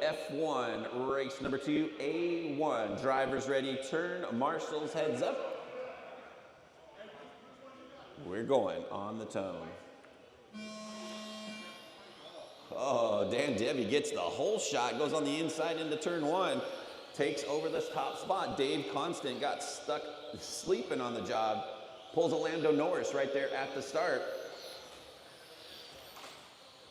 F1, race number 2, A1. Drivers ready, turn, marshals heads up. We're going on the tone. Oh, Dan Debbie gets the whole shot, goes on the inside into turn 1, takes over this top spot. Dave Constant got stuck sleeping on the job, pulls a Lando Norris right there at the start.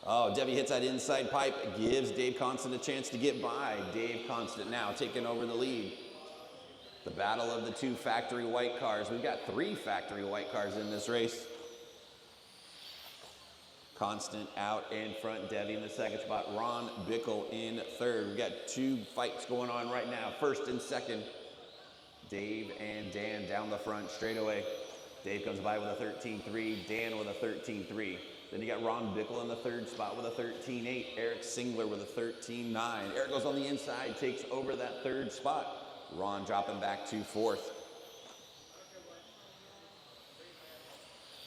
Oh, Debbie hits that inside pipe, gives Dave Constant a chance to get by. Dave Constant now taking over the lead. The battle of the 2 factory white cars. We've got 3 factory white cars in this race. Constant out in front, Debbie in the second spot, Ron Bickle in third. We've got 2 fights going on right now, first and second. Dave and Dan down the front straightaway. Dave comes by with a 13.3, Dan with a 13.3. Then you got Ron Bickle in the third spot with a 13.8. Eric Singler with a 13.9. Eric goes on the inside, takes over that third spot. Ron dropping back to fourth.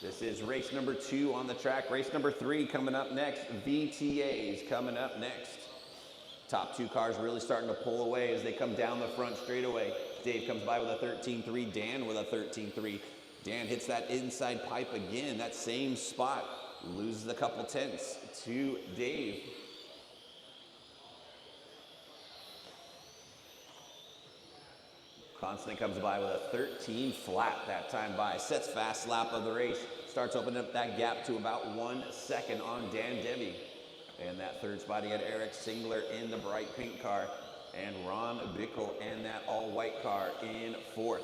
This is race number 2 on the track. Race number 3 coming up next. VTAs coming up next. Top 2 cars really starting to pull away as they come down the front straightaway. Dave comes by with a 13.3. Dan with a 13.3. Dan hits that inside pipe again, that same spot. Loses a couple tenths to Dave. Constant comes by with a 13 flat that time by. Sets fast lap of the race. Starts opening up that gap to about 1 second on Dan Debbie. And that third spot, he had Eric Singler in the bright pink car. And Ron Bickle in that all-white car in fourth.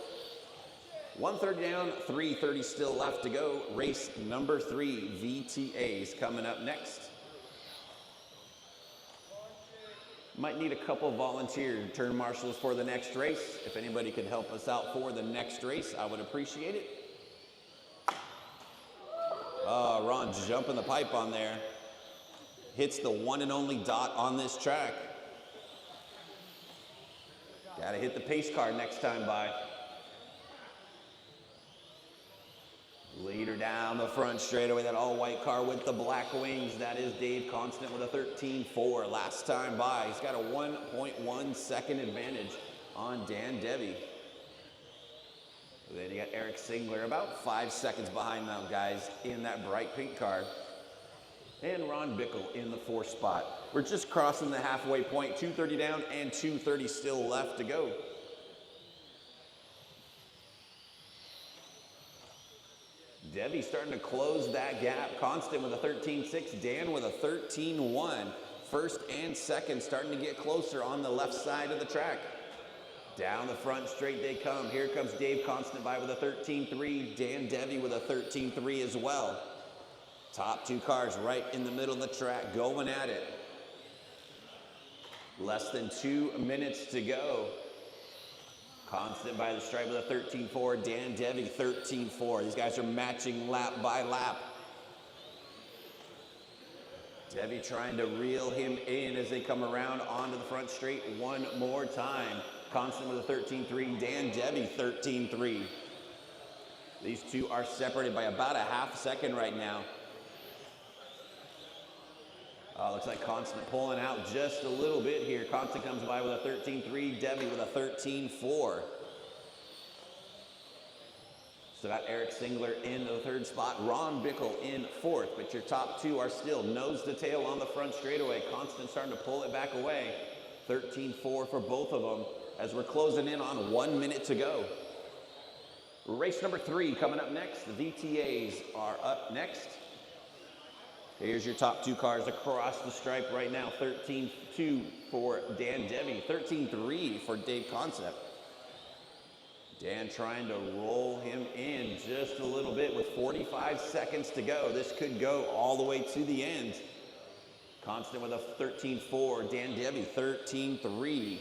130 down, 330 still left to go. Race number 3, VTAs coming up next. Might need a couple volunteer turn marshals for the next race. If anybody could help us out for the next race, I would appreciate it. Ron jumping the pipe on there. Hits the one and only dot on this track. Gotta hit the pace car next time by. Leader down the front straightaway, that all-white car with the black wings. That is Dave Constant with a 13.4 last time by. He's got a 1.1 second advantage on Dan Debbie. Then you got Eric Singler about 5 seconds behind them guys in that bright pink car. And Ron Bickle in the 4th spot. We're just crossing the halfway point, 230 down and 230 still left to go. Debbie starting to close that gap. Constant with a 13.6, Dan with a 13.1. First and second starting to get closer on the left side of the track. Down the front straight they come. Here comes Dave Constant by with a 13.3. Dan Debbie with a 13.3 as well. Top 2 cars right in the middle of the track going at it. Less than 2 minutes to go. Constant by the stripe with a 13.4, Dan Debbie 13.4. These guys are matching lap by lap. Debbie trying to reel him in as they come around onto the front straight one more time. Constant with a 13.3, Dan Debbie 13.3. These 2 are separated by about a half second right now. Looks like Constant pulling out just a little bit here. Constant comes by with a 13.3, Debbie with a 13.4. So got Eric Singler in the 3rd spot, Ron Bickle in 4th, but your top 2 are still nose to tail on the front straightaway. Constant starting to pull it back away. 13.4 for both of them as we're closing in on 1 minute to go. Race number 3 coming up next. The VTAs are up next. Here's your top 2 cars across the stripe right now. 13.2 for Dan Debbie, 13.3 for Dave Constant. Dan trying to roll him in just a little bit with 45 seconds to go. This could go all the way to the end. Constant with a 13.4, Dan Debbie 13.3.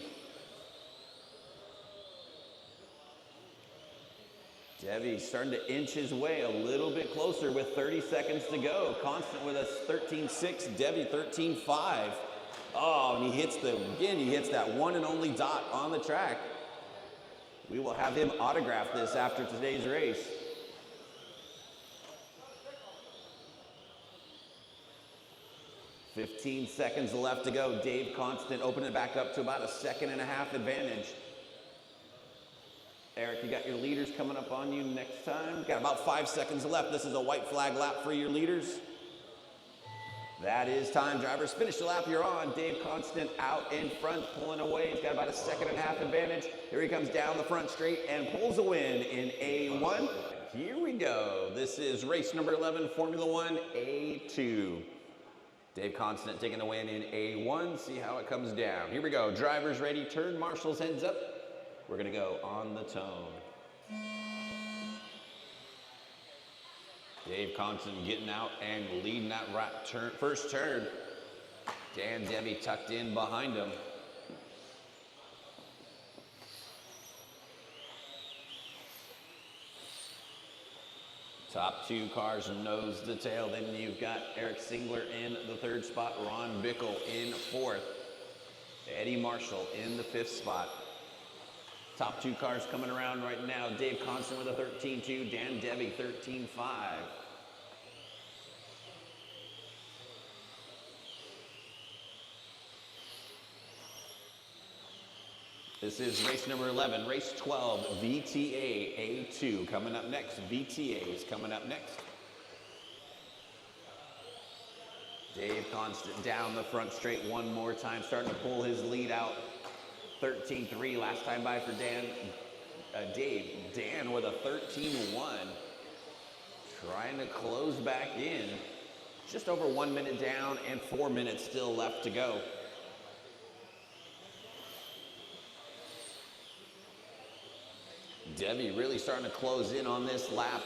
Debbie starting to inch his way a little bit closer with 30 seconds to go. Constant with a 13.6, Debbie 13.5. Oh, and he hits that one and only dot on the track. We will have him autograph this after today's race. 15 seconds left to go. Dave Constant opening it back up to about a 1.5 seconds advantage. Eric, you got your leaders coming up on you next time. Got about 5 seconds left. This is a white flag lap for your leaders. That is time, drivers. Finish the lap you're on. Dave Constant out in front, pulling away. He's got about a 1.5 seconds advantage. Here he comes down the front straight and pulls a win in A1. Here we go. This is race number 11, Formula One A2. Dave Constant taking the win in A1. See how it comes down. Here we go. Drivers ready. Turn marshals heads up. We're going to go on the tone. Dave Constant getting out and leading that first turn. Dan Debbie tucked in behind him. Top two cars nose to tail. Then you've got Eric Singler in the third spot. Ron Bickle in fourth. Eddie Marshall in the fifth spot. Top two cars coming around right now. Dave Constant with a 13.2. Dan Debbie 13.5. This is race number 11, race 12, VTA A2 coming up next. VTA is coming up next. Dave Constant down the front straight one more time, starting to pull his lead out. 13.3 last time by for Dave. Dan with a 13.1. Trying to close back in. Just over 1 minute down and 4 minutes still left to go. Debbie really starting to close in on this lap.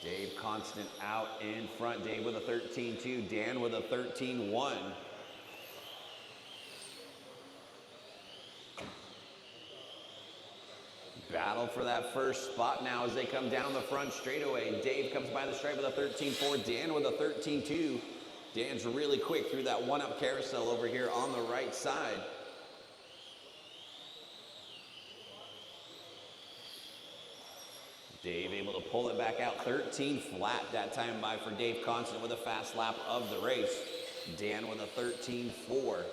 Dave Constant out in front. Dave with a 13.2. Dan with a 13.1. Battle for that first spot now as they come down the front straightaway. Dave comes by the stripe with a 13.4. Dan with a 13.2. Dan's really quick through that one-up carousel over here on the right side. Dave able to pull it back out. 13 flat that time by for Dave Constant with a fast lap of the race. Dan with a 13.4.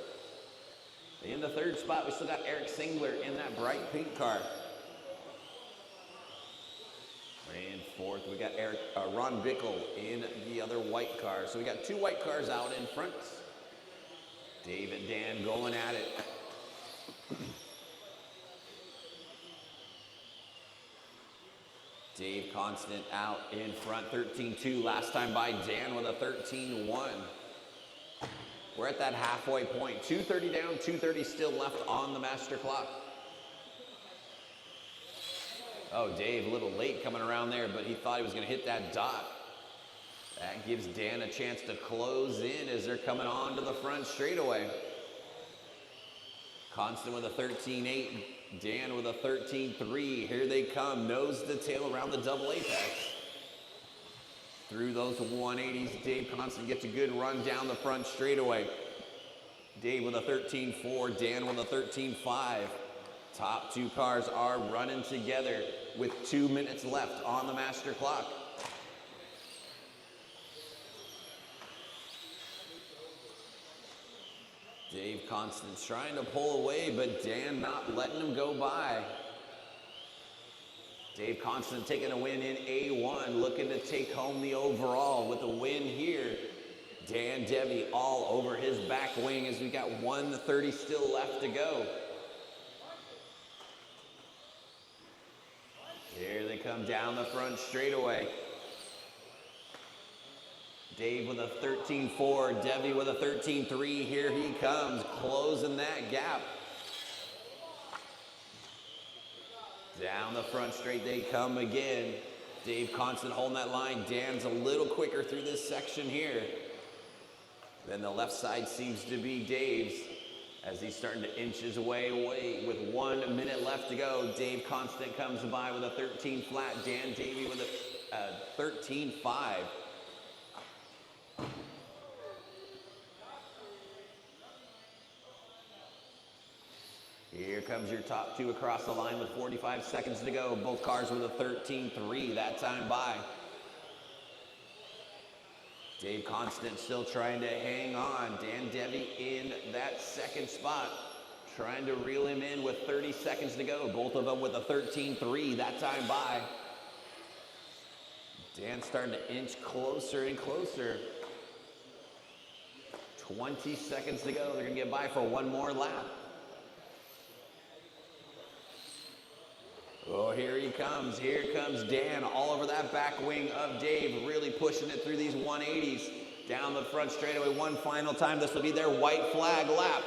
In the third spot, we still got Eric Singler in that bright pink car. In fourth, we got Ron Bickle in the other white car. So we got two white cars out in front. Dave and Dan going at it. Dave Constant out in front, 13.2 last time by. Dan with a 13.1. We're at that halfway point. 2:30 down, 2:30 still left on the master clock. Oh, Dave, a little late coming around there, but he thought he was going to hit that dot. That gives Dan a chance to close in as they're coming on to the front straightaway. Constant with a 13.8. Dan with a 13.3. Here they come, nose to tail around the double apex. Through those 180s, Dave Constant gets a good run down the front straightaway. Dave with a 13.4, Dan with a 13.5. Top two cars are running together with 2 minutes left on the master clock. Dave Constant's trying to pull away, but Dan not letting him go by. Dave Constant taking a win in A1, looking to take home the overall with a win here. Dan Debbie all over his back wing as we got 1:30 still left to go. Here they come down the front straightaway. Dave with a 13.4, Debbie with a 13.3. Here he comes, closing that gap. Down the front straight they come again. Dave Constant holding that line. Dan's a little quicker through this section here. Then the left side seems to be Dave's as he's starting to inch his way with 1 minute left to go. Dave Constant comes by with a 13 flat. Dan Davey with a 13.5. Here comes your top two across the line with 45 seconds to go. Both cars with a 13.3 that time by. Dave Constant still trying to hang on. Dan Debbie in that second spot, trying to reel him in with 30 seconds to go. Both of them with a 13.3 that time by. Dan starting to inch closer and closer. 20 seconds to go. They're going to get by for one more lap. Oh, here he comes. Here comes Dan all over that back wing of Dave, really pushing it through these 180s. Down the front straightaway one final time. This will be their white flag lap.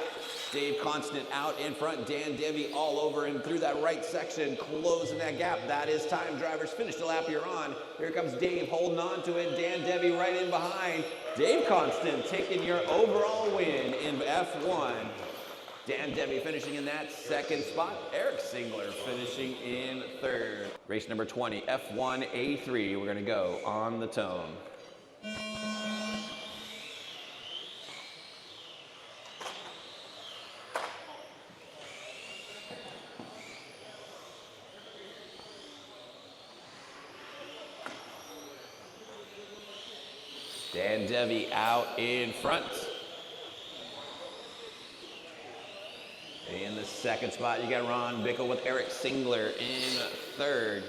Dave Constant out in front. Dan Debbie all over and through that right section, closing that gap. That is time. Drivers, finish the lap you're on. Here comes Dave holding on to it. Dan Debbie right in behind. Dave Constant taking your overall win in F1. Dan Debbie finishing in that second spot. Eric Singler finishing in third. Race number 20, F1 A3. We're going to go on the tone. Dan Debbie out in front. In the second spot, you got Ron Bickle with Eric Singler in third.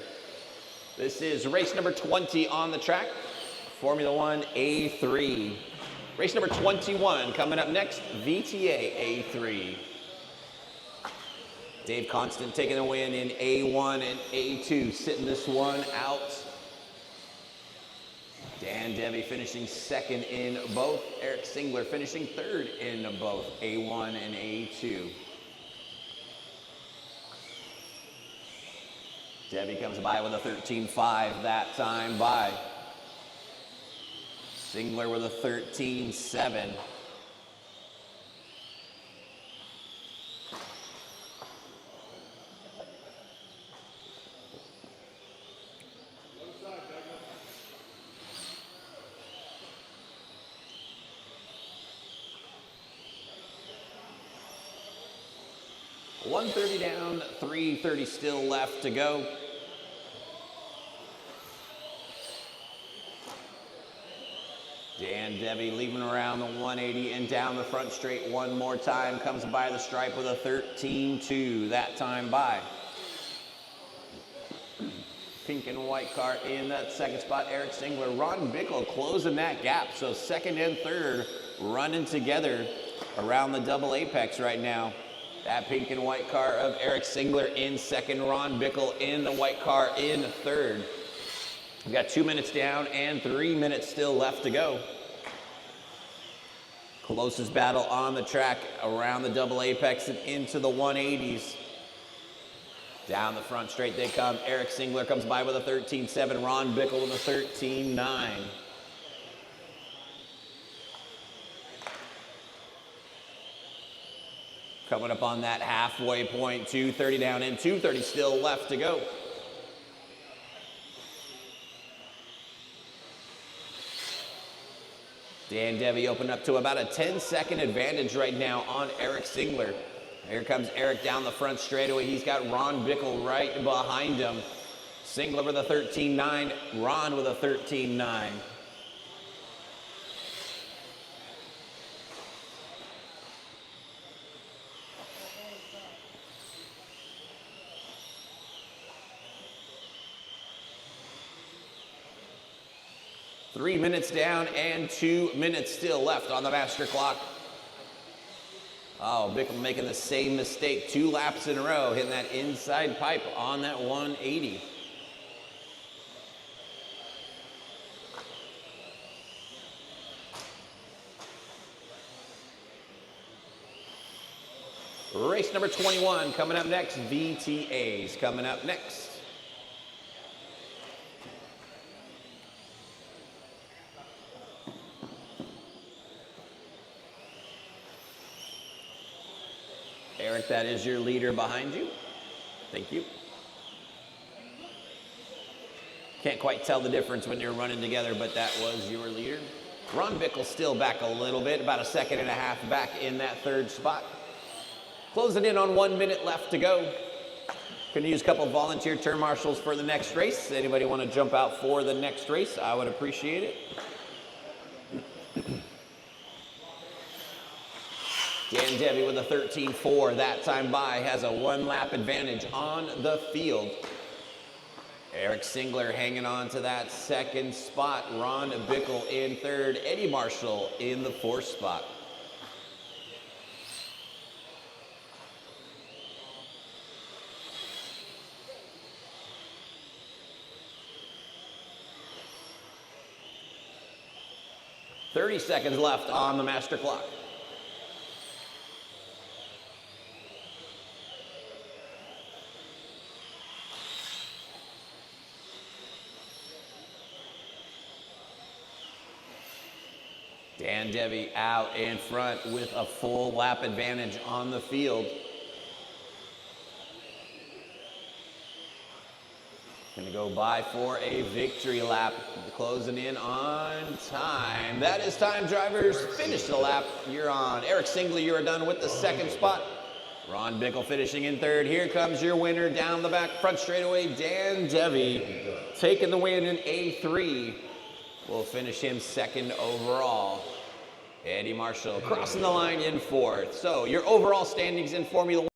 This is race number 20 on the track, Formula One A3. Race number 21 coming up next, VTA A3. Dave Constant taking the win in A1 and A2, sitting this one out. Dan Debbie finishing second in both. Eric Singler finishing third in both A1 and A2. Debbie comes by with a 13.5 that time by. Singler with a 13.7. .130 down, 3:30 still left to go. Dan Debbie leaving around the 180 and down the front straight one more time. Comes by the stripe with a 13.2 that time by. Pink and white car in that second spot, Eric Singler. Ron Bickle closing that gap. So second and third running together around the double apex right now. That pink and white car of Eric Singler in second, Ron Bickle in the white car in third. We've got 2 minutes down and 3 minutes still left to go. Closest battle on the track around the double apex and into the 180s. Down the front straight they come. Eric Singler comes by with a 13.7. Ron Bickle with a 13.9. Coming up on that halfway point, 2:30 down and 2:30 still left to go. Dan Debbie opened up to about a 10-second advantage right now on Eric Singler. Here comes Eric down the front straightaway. He's got Ron Bickle right behind him. Singler with a 13.9, Ron with a 13.9. Three minutes down and 2 minutes still left on the master clock. Oh, Bickle making the same mistake 2 laps in a row, hitting that inside pipe on that 180. Race number 21 coming up next, VTAs coming up next. Eric, that is your leader behind you. Thank you. Can't quite tell the difference when you're running together, but that was your leader. Ron Bickle still back a little bit, about a second and a half back in that third spot. Closing in on 1 minute left to go. Can use a couple of volunteer turn marshals for the next race. Anybody want to jump out for the next race? I would appreciate it. Dan Debbie with a 13.4. That time by has a 1-lap advantage on the field. Eric Singler hanging on to that second spot. Ron Bickle in third. Eddie Marshall in the fourth spot. "30 seconds left on the master clock. Dan Debbie out in front with a full lap advantage on the field. Gonna go by for a victory lap, closing in on time. That is time, drivers. Finish the lap. You're on. Eric Singler, you are done with the second spot. Ron Bickle finishing in third. Here comes your winner down the back front straightaway, Dan Debbie, taking the win in A3. We'll finish him second overall. Eddie Marshall crossing the line in fourth. So your overall standings in Formula One.